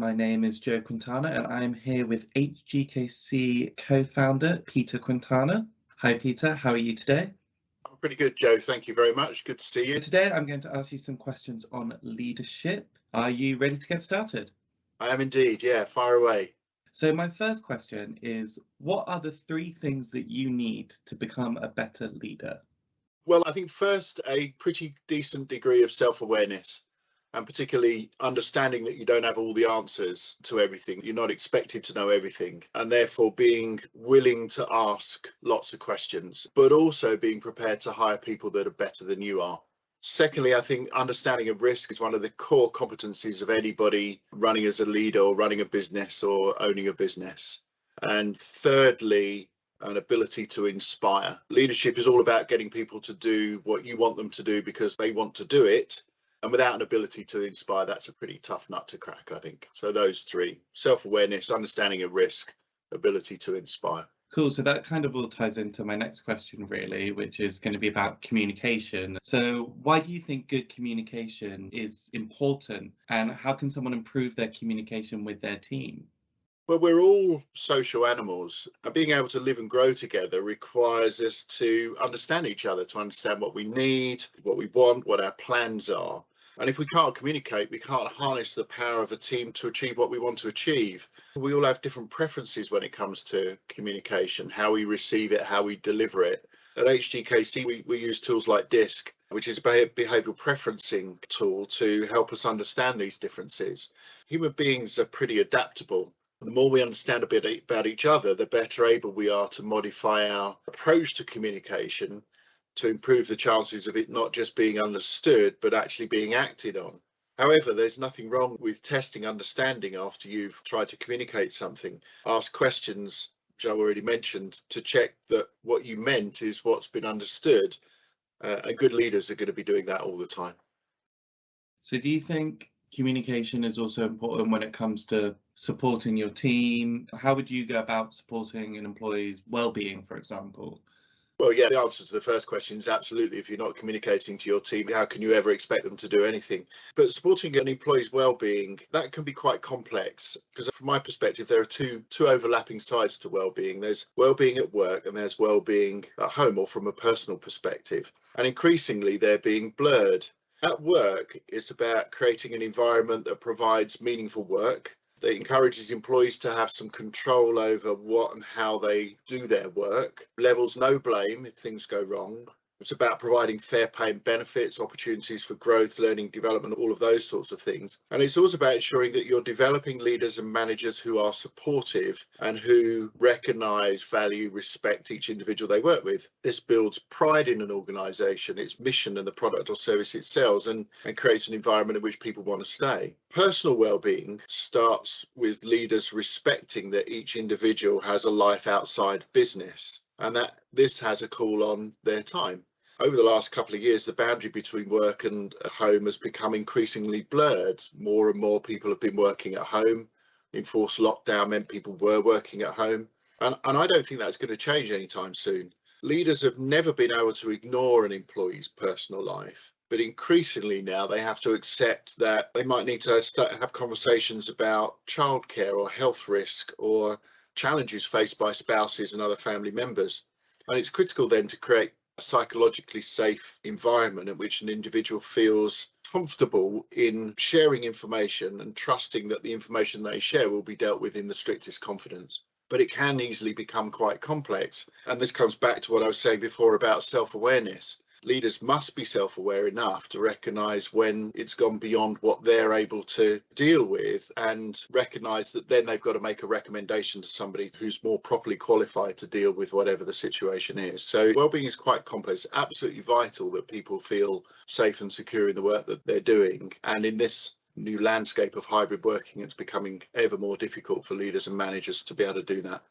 My name is Joe Quintana and I'm here with hgkc co-founder Peter Quintana. Hi Peter, how are you today? I'm pretty good, Joe. Thank you very much. Good to see you. Today I'm going to ask you some questions on leadership. Are you ready to get started? I am indeed. Yeah, fire away. So my first question is, what are the three things that you need to become a better leader? Well, I think first, a pretty decent degree of self-awareness, and particularly understanding that you don't have all the answers to everything. You're not expected to know everything, and therefore being willing to ask lots of questions, but also being prepared to hire people that are better than you are. Secondly, I think understanding of risk is one of the core competencies of anybody running as a leader or running a business or owning a business. And thirdly, an ability to inspire. Leadership is all about getting people to do what you want them to do because they want to do it. And without an ability to inspire, that's a pretty tough nut to crack, I think. So those three: self-awareness, understanding of risk, ability to inspire. Cool, so that kind of all ties into my next question, really, which is going to be about communication. So, why do you think good communication is important, and how can someone improve their communication with their team? Well, we're all social animals, and being able to live and grow together requires us to understand each other, to understand what we need, what we want, what our plans are. And if we can't communicate, we can't harness the power of a team to achieve what we want to achieve. We all have different preferences when it comes to communication, how we receive it, how we deliver it. At HGKC, we use tools like DISC, which is a behavioural preferencing tool to help us understand these differences. Human beings are pretty adaptable. The more we understand a bit about each other, the better able we are to modify our approach to communication to improve the chances of it not just being understood, but actually being acted on. However, there's nothing wrong with testing understanding after you've tried to communicate something. Ask questions, which I already mentioned, to check that what you meant is what's been understood. And good leaders are going to be doing that all the time. So, do you think communication is also important when it comes to supporting your team? How would you go about supporting an employee's well-being, for example? Well, yeah, the answer to the first question is absolutely. If you're not communicating to your team, how can you ever expect them to do anything? But supporting an employee's well-being, that can be quite complex because from my perspective, there are two overlapping sides to well-being. There's well-being at work and there's well-being at home or from a personal perspective. And increasingly, they're being blurred. At work, it's about creating an environment that provides meaningful work, that encourages employees to have some control over what and how they do their work, levels no blame if things go wrong. It's about providing fair pay and benefits, opportunities for growth, learning, development, all of those sorts of things. And it's also about ensuring that you're developing leaders and managers who are supportive and who recognise, value, respect each individual they work with. This builds pride in an organisation, its mission and the product or service it sells, and creates an environment in which people want to stay. Personal well-being starts with leaders respecting that each individual has a life outside business and that this has a call on their time. Over the last couple of years, the boundary between work and home has become increasingly blurred. More and more people have been working at home. Enforced lockdown meant people were working at home. And I don't think that's going to change anytime soon. Leaders have never been able to ignore an employee's personal life, but increasingly now they have to accept that they might need to have conversations about childcare or health risk or challenges faced by spouses and other family members. And it's critical then to create a psychologically safe environment in which an individual feels comfortable in sharing information and trusting that the information they share will be dealt with in the strictest confidence. But it can easily become quite complex. And this comes back to what I was saying before about self-awareness. Leaders must be self-aware enough to recognise when it's gone beyond what they're able to deal with and recognise that then they've got to make a recommendation to somebody who's more properly qualified to deal with whatever the situation is. So wellbeing is quite complex. It's absolutely vital that people feel safe and secure in the work that they're doing. And in this new landscape of hybrid working, it's becoming ever more difficult for leaders and managers to be able to do that.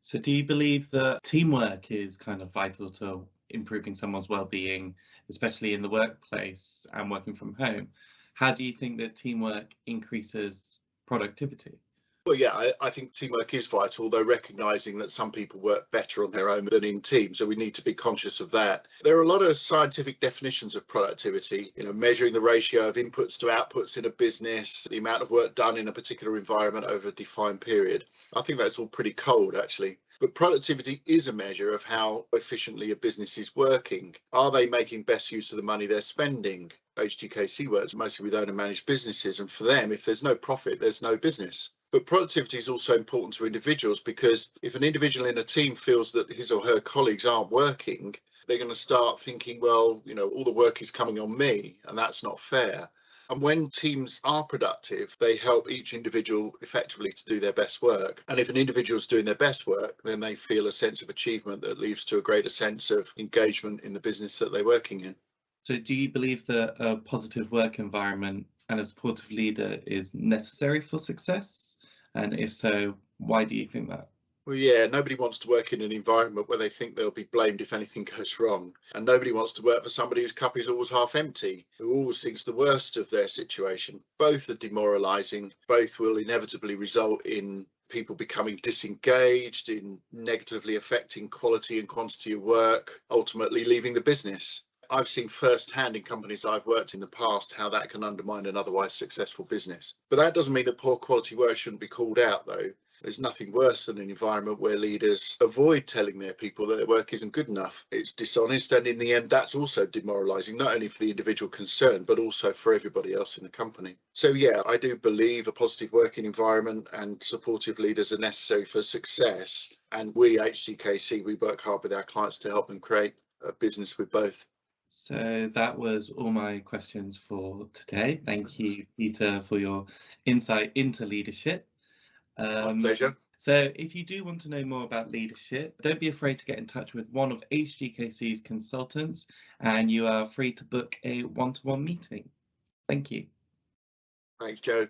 So, do you believe that teamwork is kind of vital to improving someone's well-being, especially in the workplace and working from home? How do you think that teamwork increases productivity? Well, yeah, I think teamwork is vital, although recognising that some people work better on their own than in teams. So we need to be conscious of that. There are a lot of scientific definitions of productivity, measuring the ratio of inputs to outputs in a business, the amount of work done in a particular environment over a defined period. I think that's all pretty cold, actually. But productivity is a measure of how efficiently a business is working. Are they making best use of the money they're spending? HGKC works mostly with owner managed businesses, and for them, if there's no profit, there's no business. But productivity is also important to individuals, because if an individual in a team feels that his or her colleagues aren't working, they're going to start thinking, well, all the work is coming on me, and that's not fair. And when teams are productive, they help each individual effectively to do their best work. And if an individual is doing their best work, then they feel a sense of achievement that leads to a greater sense of engagement in the business that they're working in. So do you believe that a positive work environment and a supportive leader is necessary for success? And if so, why do you think that? Well, yeah, nobody wants to work in an environment where they think they'll be blamed if anything goes wrong. And nobody wants to work for somebody whose cup is always half empty, who always thinks the worst of their situation. Both are demoralising. Both will inevitably result in people becoming disengaged, in negatively affecting quality and quantity of work, ultimately leaving the business. I've seen firsthand in companies I've worked in the past how that can undermine an otherwise successful business. But that doesn't mean that poor quality work shouldn't be called out, though. There's nothing worse than an environment where leaders avoid telling their people that their work isn't good enough. It's dishonest, and in the end, that's also demoralising, not only for the individual concerned, but also for everybody else in the company. So yeah, I do believe a positive working environment and supportive leaders are necessary for success. And we, HGKC, we work hard with our clients to help them create a business with both. So that was all my questions for today. Thank you, Peter, for your insight into leadership. My pleasure. So if you do want to know more about leadership, don't be afraid to get in touch with one of HGKC's consultants, and you are free to book a one-to-one meeting. Thank you. Thanks, Joe.